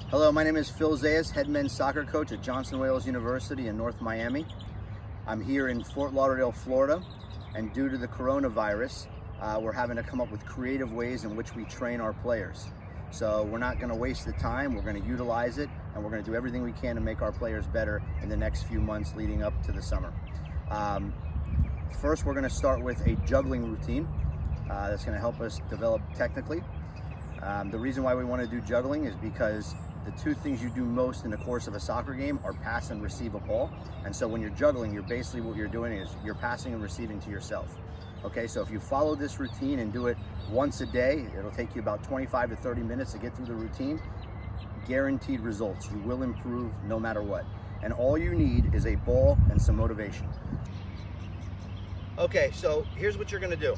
Hello, my name is Phil Zayas, head men's soccer coach at Johnson Wales University in North Miami. I'm here in Fort Lauderdale, Florida, and due to the coronavirus, we're having to come up with creative ways in which we train our players. So we're not going to waste the time, we're going to utilize it, and we're going to do everything we can to make our players better in the next few months leading up to the summer. First, we're going to start with a juggling routine that's going to help us develop technically. The reason why we want to do juggling is because the two things you do most in the course of a soccer game are pass and receive a ball. And so when you're juggling, what you're doing is you're passing and receiving to yourself. Okay, so if you follow this routine and do it once a day, it'll take you about 25 to 30 minutes to get through the routine. Guaranteed results. You will improve no matter what. And all you need is a ball and some motivation. Okay, so here's what you're gonna do.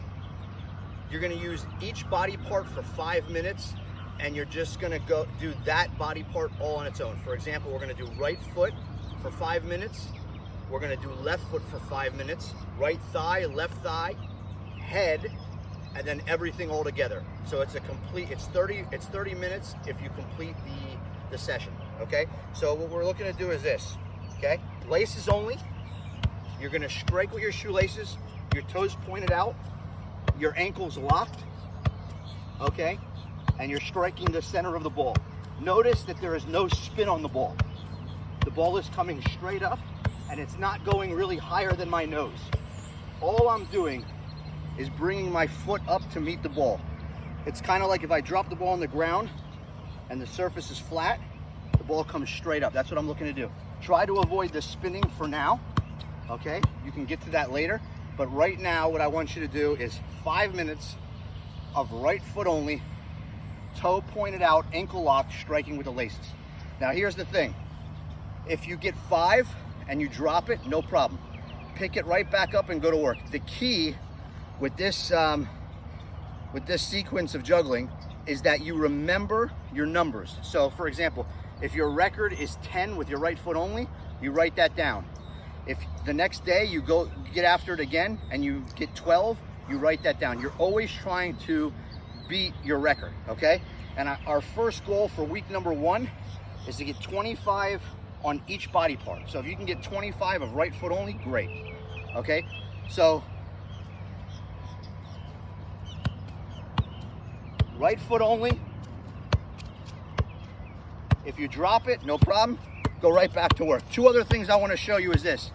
You're gonna use each body part for 5 minutes, and you're just gonna go do that body part all on its own. For example, we're gonna do right foot for 5 minutes. We're gonna do left foot for 5 minutes. Right thigh, left thigh, head, and then everything all together. So it's 30 minutes if you complete the session, okay? So what we're looking to do is this, okay? Laces only. You're gonna strike with your shoelaces, your toes pointed out, your ankles locked, okay? And you're striking the center of the ball. Notice that there is no spin on the ball. The ball is coming straight up, and it's not going really higher than my nose. All I'm doing is bringing my foot up to meet the ball. It's kind of like if I drop the ball on the ground and the surface is flat, the ball comes straight up. That's what I'm looking to do. Try to avoid the spinning for now, okay? You can get to that later, but right now what I want you to do is 5 minutes of right foot only, toe pointed out, ankle locked, striking with the laces. Now here's the thing. If you get 5 and you drop it, no problem. Pick it right back up and go to work. The key with this sequence of juggling is that you remember your numbers. So for example, if your record is 10 with your right foot only, you write that down. If the next day you go get after it again and you get 12, you write that down. You're always trying to beat your record, okay? And our first goal for week number 1 is to get 25 on each body part. So if you can get 25 of right foot only, great, okay? So right foot only. If you drop it, no problem, go right back to work. 2 other things I want to show you is this.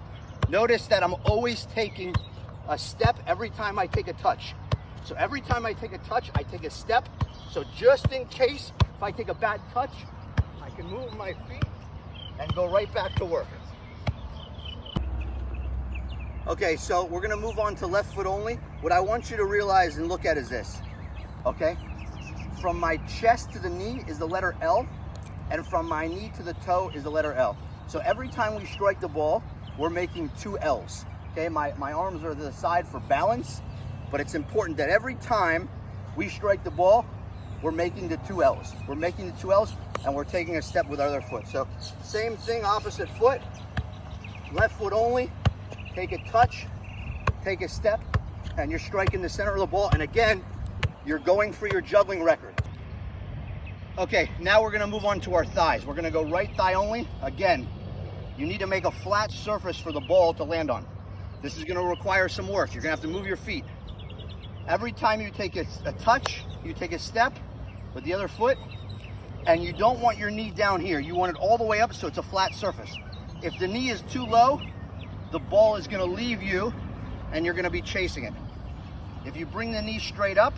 Notice that I'm always taking a step every time I take a touch. So every time I take a touch, I take a step. So just in case, if I take a bad touch, I can move my feet and go right back to work. Okay, so we're gonna move on to left foot only. What I want you to realize and look at is this, okay? From my chest to the knee is the letter L, and from my knee to the toe is the letter L. So every time we strike the ball, we're making 2 L's, okay? My arms are to the side for balance, but it's important that every time we strike the ball, we're making the 2 L's. We're making the 2 L's, and we're taking a step with our other foot. So same thing, opposite foot, left foot only, take a touch, take a step, and you're striking the center of the ball. And again, you're going for your juggling record. Okay, now we're gonna move on to our thighs. We're gonna go right thigh only. Again, you need to make a flat surface for the ball to land on. This is gonna require some work. You're gonna have to move your feet. Every time you take a touch, you take a step with the other foot, and you don't want your knee down here. You want it all the way up so it's a flat surface. If the knee is too low, the ball is gonna leave you and you're gonna be chasing it. If you bring the knee straight up,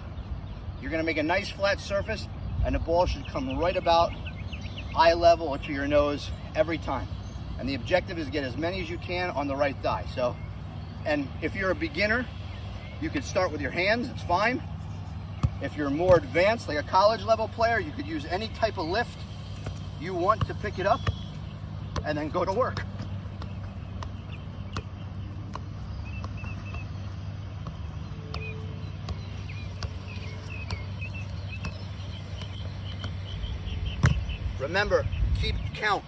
you're gonna make a nice flat surface, and the ball should come right about eye level to your nose every time. And the objective is get as many as you can on the right thigh. So, and if you're a beginner, you could start with your hands, it's fine. If you're more advanced, like a college level player, you could use any type of lift you want to pick it up and then go to work. Remember, keep count.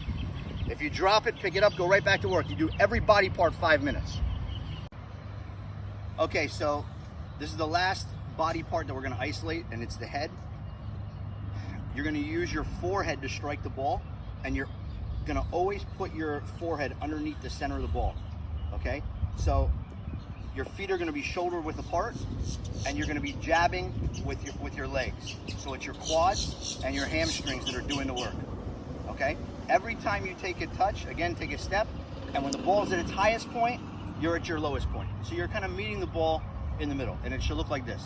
If you drop it, pick it up, go right back to work. You do every body part 5 minutes. Okay, so this is the last body part that we're gonna isolate, and it's the head. you're gonna use your forehead to strike the ball, and you're gonna always put your forehead underneath the center of the ball, okay? So your feet are gonna be shoulder width apart, and you're gonna be jabbing with your legs. So it's your quads and your hamstrings that are doing the work, okay? Every time you take a touch, again, take a step, and when the ball's at its highest point, you're at your lowest point. So you're kind of meeting the ball in the middle, and it should look like this.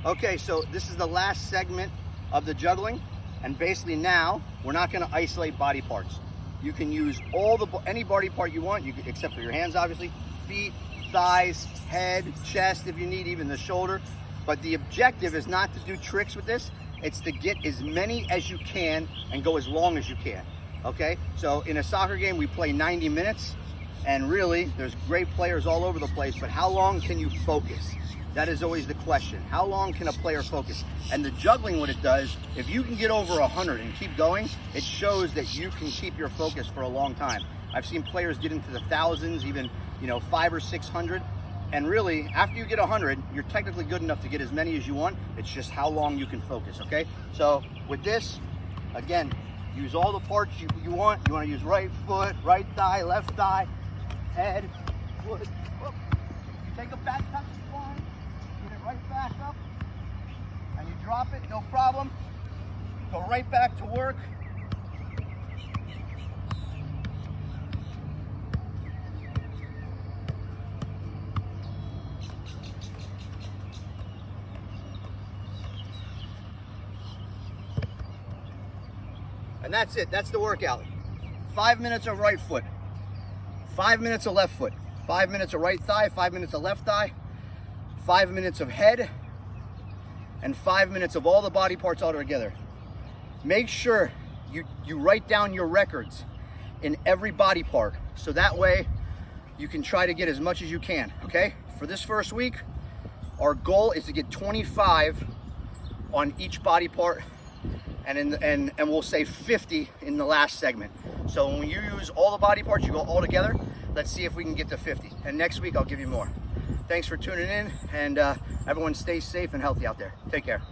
Okay, so this is the last segment of the juggling, and basically now we're not going to isolate body parts. You can use any body part you want, except for your hands, obviously, feet, thighs, head, chest, if you need, even the shoulder. But the objective is not to do tricks with this. It's to get as many as you can and go as long as you can. Okay, so in a soccer game we play 90 minutes, and really there's great players all over the place, but how long can you focus? That is always the question. How long can a player focus? And the juggling, what it does, if you can get over 100 and keep going, it shows that you can keep your focus for a long time. I've seen players get into the thousands, even 500 or 600. And really, after you get 100, you're technically good enough to get as many as you want. It's just how long you can focus, okay? So with this, again, use all the parts you want. You want to use right foot, right thigh, left thigh, head, foot. Whoop. You take a back touch, it's fine. Get it right back up, and you drop it, no problem. Go right back to work. And that's it, that's the workout. 5 minutes of right foot, 5 minutes of left foot, 5 minutes of right thigh, 5 minutes of left thigh, 5 minutes of head, and 5 minutes of all the body parts all together. Make sure you write down your records in every body part, so that way you can try to get as much as you can, okay? For this first week, our goal is to get 25 on each body part, and we'll say 50 in the last segment. So when you use all the body parts, you go all together. Let's see if we can get to 50. And next week, I'll give you more. Thanks for tuning in, and everyone stay safe and healthy out there. Take care.